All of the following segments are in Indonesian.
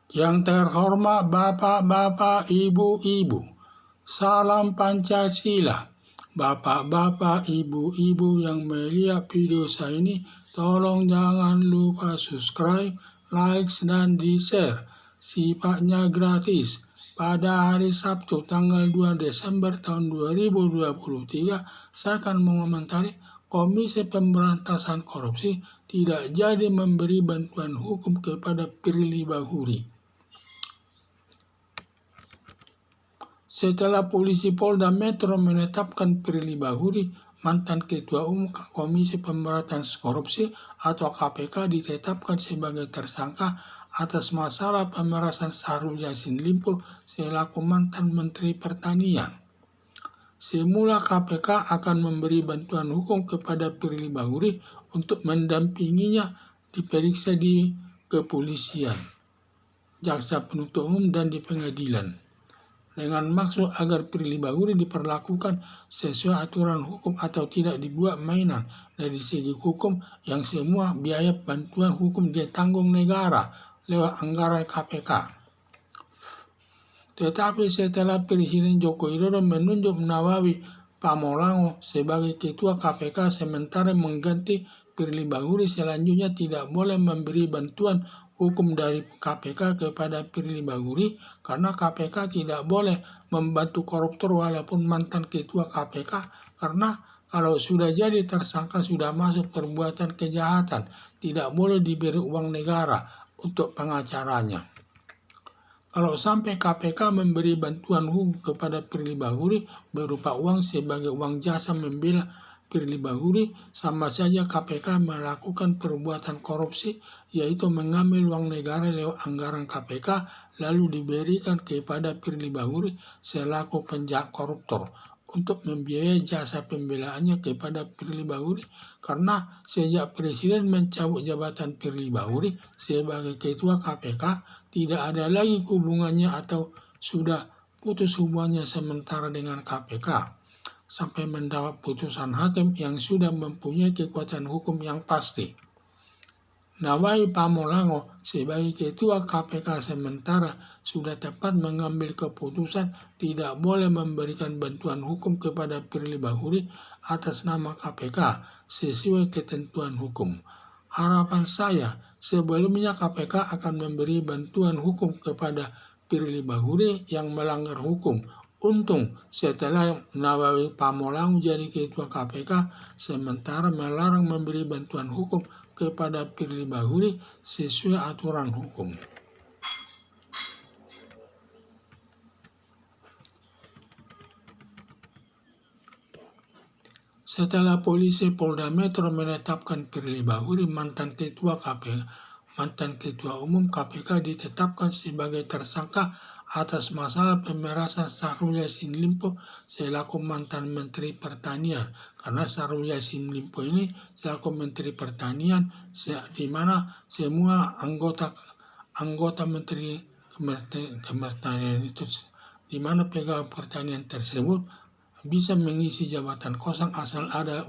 Yang terhormat Bapak-Bapak, Ibu-Ibu, salam Pancasila. Bapak-bapak, ibu-ibu yang melihat video saya ini, tolong jangan lupa subscribe, like, dan di-share. Sifatnya gratis. Pada hari Sabtu tanggal 2 Desember tahun 2023, saya akan mengomentari Komisi Pemberantasan Korupsi tidak jadi memberi bantuan hukum kepada Firly Bahuri. Setelah polisi Polda Metro menetapkan Firly Bahuri, mantan Ketua Umum Komisi Pemberantasan Korupsi atau KPK, ditetapkan sebagai tersangka atas masalah pemerasan Syahrul Yassin Limpo selaku mantan Menteri Pertanian. Semula KPK akan memberi bantuan hukum kepada Firly Bahuri untuk mendampinginya diperiksa di kepolisian, jaksa penuntut umum, dan di pengadilan, dengan maksud agar Firly Bahuri diperlakukan sesuai aturan hukum atau tidak dibuat mainan dari segi hukum yang semua biaya bantuan hukum ditanggung negara lewat anggaran KPK. Tetapi setelah Presiden Joko Widodo menunjuk Nawawi Pamolango sebagai Ketua KPK sementara mengganti Firly Bahuri, selanjutnya tidak boleh memberi bantuan hukum dari KPK kepada Firly Bahuri karena KPK tidak boleh membantu koruptor walaupun mantan ketua KPK, karena kalau sudah jadi tersangka sudah masuk perbuatan kejahatan, tidak boleh diberi uang negara untuk pengacaranya. Kalau sampai KPK memberi bantuan hukum kepada Firly Bahuri berupa uang sebagai uang jasa membela Firly Bahuri, sama saja KPK melakukan perbuatan korupsi, yaitu mengambil uang negara lewat anggaran KPK lalu diberikan kepada Firly Bahuri selaku penjahat koruptor untuk membiayai jasa pembelaannya kepada Firly Bahuri, karena sejak Presiden mencabut jabatan Firly Bahuri sebagai Ketua KPK, tidak ada lagi hubungannya atau sudah putus hubungannya sementara dengan KPK sampai mendapat putusan hakim yang sudah mempunyai kekuatan hukum yang pasti. Nawawi Pamolango sebagai Ketua KPK sementara sudah tepat mengambil keputusan tidak boleh memberikan bantuan hukum kepada Firly Bahuri atas nama KPK sesuai ketentuan hukum. Harapan saya, sebelumnya KPK akan memberi bantuan hukum kepada Firly Bahuri yang melanggar hukum. Untung setelah Nawawi Pamolango jadi Ketua KPK sementara melarang memberi bantuan hukum kepada Firly Bahuri sesuai aturan hukum. Setelah polisi Polda Metro menetapkan Firly Bahuri mantan Ketua Umum KPK ditetapkan sebagai tersangka atas masalah pemerasan Syahrul Yassin Limpo selaku mantan Menteri Pertanian, karena Syahrul Yassin Limpo ini selaku Menteri Pertanian di mana semua anggota Menteri Pertanian itu di mana pegawai pertanian tersebut bisa mengisi jabatan kosong asal ada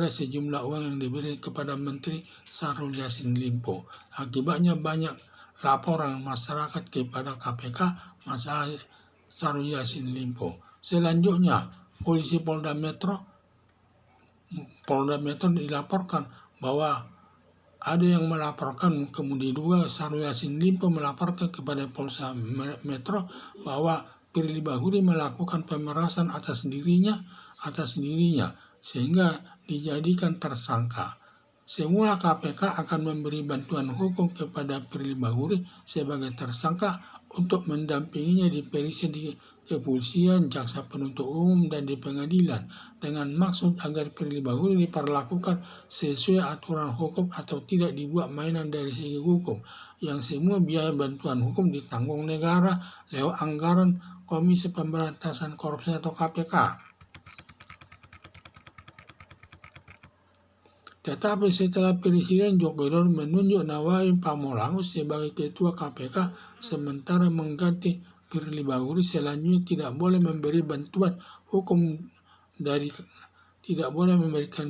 sejumlah uang yang diberi kepada Menteri Syahrul Yassin Limpo. Akibatnya banyak laporan masyarakat kepada KPK masalah Syahrul Yassin Limpo. Selanjutnya, polisi Polda Metro dilaporkan bahwa ada yang melaporkan, kemudian diduga Syahrul Yassin Limpo melaporkan kepada Polda Metro bahwa Firly Bahuri melakukan pemerasan atas dirinya sehingga dijadikan tersangka. Semula KPK akan memberi bantuan hukum kepada Firly Bahuri sebagai tersangka untuk mendampinginya diperiksa di kepolisian, jaksa penuntut umum, dan di pengadilan dengan maksud agar Firly Bahuri diperlakukan sesuai aturan hukum atau tidak dibuat mainan dari segi hukum, yang semua biaya bantuan hukum ditanggung negara lewat anggaran Komisi Pemberantasan Korupsi atau KPK. Tetapi setelah Presiden Joko Widodo menunjuk Nawawi Pamolango sebagai Ketua KPK sementara mengganti Firly Bahuri, selanjutnya tidak boleh memberikan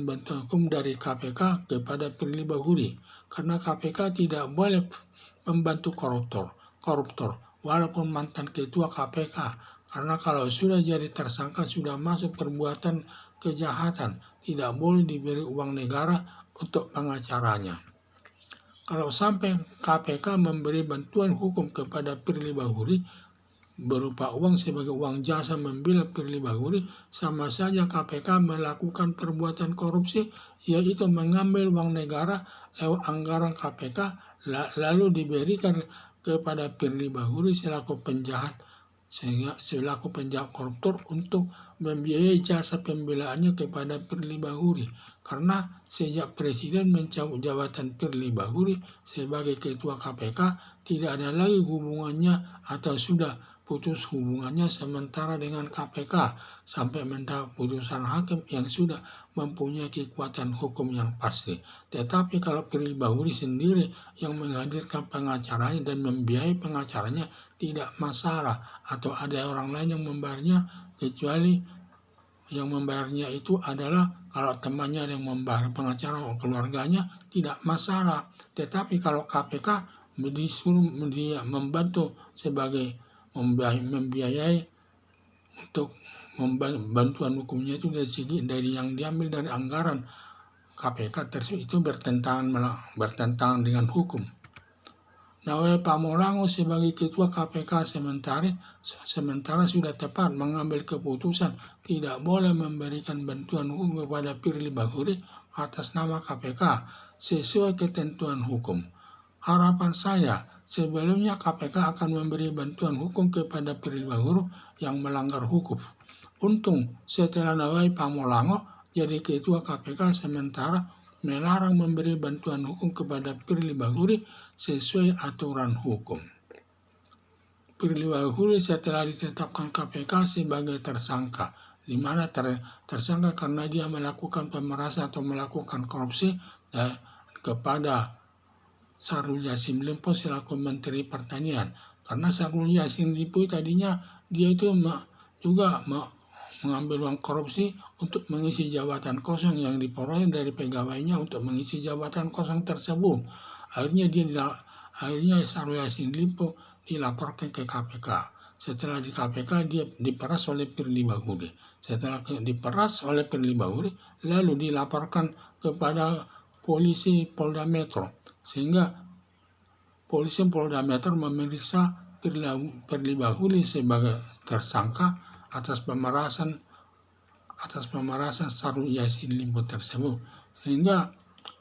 bantuan hukum dari KPK kepada Firly Bahuri, karena KPK tidak boleh membantu koruptor, walaupun mantan ketua KPK. Karena kalau sudah jadi tersangka, sudah masuk perbuatan kejahatan, tidak boleh diberi uang negara untuk pengacaranya. Kalau sampai KPK memberi bantuan hukum kepada Firly Bahuri berupa uang sebagai uang jasa membela Firly Bahuri, sama saja KPK melakukan perbuatan korupsi, yaitu mengambil uang negara lewat anggaran KPK lalu diberikan kepada Firly Bahuri selaku penjahat koruptor untuk membiayai jasa pembelaannya kepada Firly Bahuri. Karena sejak Presiden mencabut jabatan Firly Bahuri sebagai Ketua KPK, tidak ada lagi hubungannya atau sudah putus hubungannya sementara dengan KPK sampai mendapat putusan hakim yang sudah mempunyai kekuatan hukum yang pasti. Tetapi kalau Firly Bahuri sendiri yang menghadirkan pengacaranya dan membiayai pengacaranya, tidak masalah, atau ada orang lain yang membayarnya, kecuali yang membayarnya itu adalah kalau temannya yang membayar pengacara atau keluarganya, tidak masalah. Tetapi kalau KPK disuruh dia membantu sebagai membiayai untuk bantuan hukumnya itu dari yang diambil dari anggaran KPK tersebut, itu bertentangan dengan hukum. Nawai Pamulango sebagai Ketua KPK sementara sudah tepat mengambil keputusan tidak boleh memberikan bantuan hukum kepada Firly Bahuri atas nama KPK sesuai ketentuan hukum. Harapan saya, sebelumnya KPK akan memberi bantuan hukum kepada Firly Bahuri yang melanggar hukum. Untung setelah Nawai Pamulango jadi Ketua KPK sementara melarang memberi bantuan hukum kepada Firly Bahuri sesuai aturan hukum. Firly Bahuri setelah ditetapkan KPK sebagai tersangka, di mana tersangka karena dia melakukan pemerasan atau melakukan korupsi kepada Syahrul Yassin Limpo selaku Menteri Pertanian. Karena Syahrul Yassin Limpo tadinya dia itu juga mengambil uang korupsi untuk mengisi jabatan kosong yang diperoleh dari pegawainya untuk mengisi jabatan kosong tersebut. Akhirnya Syahrul Yassin Limpo dilaporkan ke KPK. Setelah di KPK dia diperas oleh Firly Bahuri. Setelah diperas oleh Firly Bahuri, lalu dilaporkan kepada polisi Polda Metro. Sehingga polisi Polda Metro memeriksa Firly Bahuri sebagai tersangka atas pemerasan Syahrul Yassin Limpo tersebut. Sehingga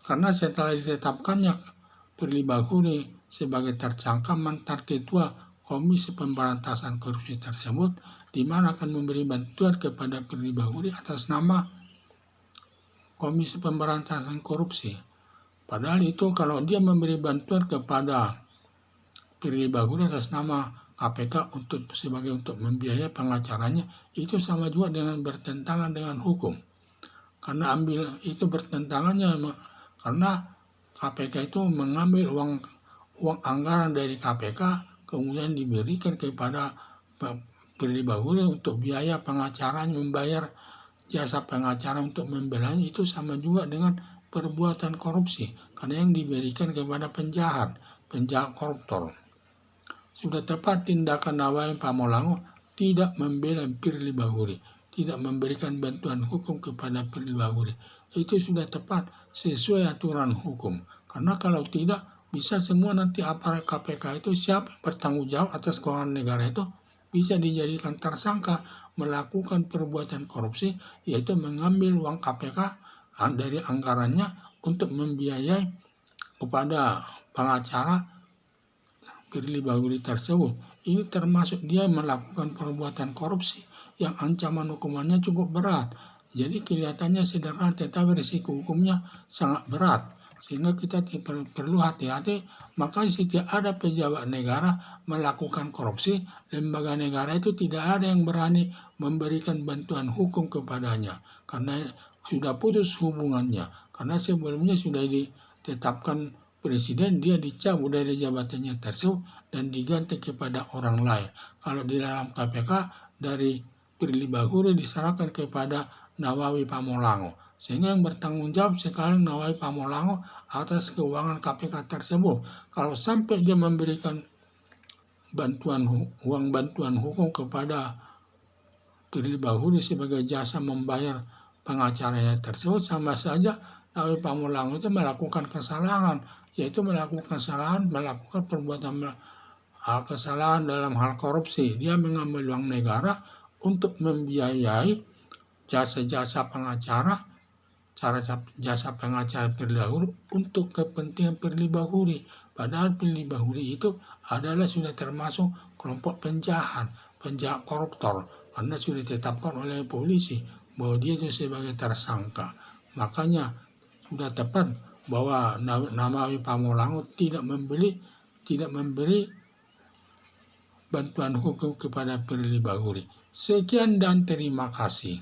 karena setelah ditetapkannya Firly Bahuri sebagai tersangka, mantan Ketua Komisi Pemberantasan Korupsi tersebut di mana akan memberi bantuan kepada Firly Bahuri atas nama Komisi Pemberantasan Korupsi. Padahal itu kalau dia memberi bantuan kepada Firly Bahuri atas nama KPK untuk membiayai pengacaranya, itu sama juga dengan bertentangan dengan hukum. Karena itu bertentangannya karena KPK itu mengambil uang anggaran dari KPK kemudian diberikan kepada Firly Bahuri untuk biaya pengacaranya, membayar jasa pengacara untuk membelanya, itu sama juga dengan perbuatan korupsi karena yang diberikan kepada penjahat koruptor. Sudah tepat tindakan Nawai Pamulango tidak membela Firly Bahuri, tidak memberikan bantuan hukum kepada Firly Bahuri. Itu sudah tepat sesuai aturan hukum. Karena kalau tidak, bisa semua nanti aparat KPK itu siapa yang bertanggung jawab atas keuangan negara itu bisa dijadikan tersangka melakukan perbuatan korupsi, yaitu mengambil uang KPK dari anggarannya untuk membiayai kepada pengacara Firly Bahuri tersebut. Ini termasuk dia melakukan perbuatan korupsi yang ancaman hukumannya cukup berat. Jadi kelihatannya sederhana tetapi risiko hukumnya sangat berat. Sehingga kita perlu hati-hati. Maka setiap ada pejabat negara melakukan korupsi, lembaga negara itu tidak ada yang berani memberikan bantuan hukum kepadanya. Karena sudah putus hubungannya. Karena sebelumnya sudah ditetapkan Presiden, dia dicabut dari jabatannya tersebut dan diganti kepada orang lain. Kalau di dalam KPK dari Firly Bahuri diserahkan kepada Nawai Pamulango. sehingga yang bertanggung jawab sekarang Nawai Pamulango atas keuangan KPK tersebut. Kalau sampai dia memberikan uang bantuan hukum kepada Firly Bahuri sebagai jasa membayar pengacaranya tersebut, sama saja Nawai Pamulango itu melakukan kesalahan, yaitu melakukan perbuatan kesalahan dalam hal korupsi. Dia mengambil uang negara untuk membiayai jasa-jasa pengacara, jasa pengacara Firly Bahuri untuk kepentingan Firly Bahuri. Padahal Firly Bahuri itu adalah sudah termasuk kelompok penjahat koruptor, karena sudah ditetapkan oleh polisi bahwa dia itu sebagai tersangka. Makanya sudah tepat bahwa Nawai Pamulango tidak memberi bantuan hukum kepada Firly Bahuri. Sekian dan terima kasih.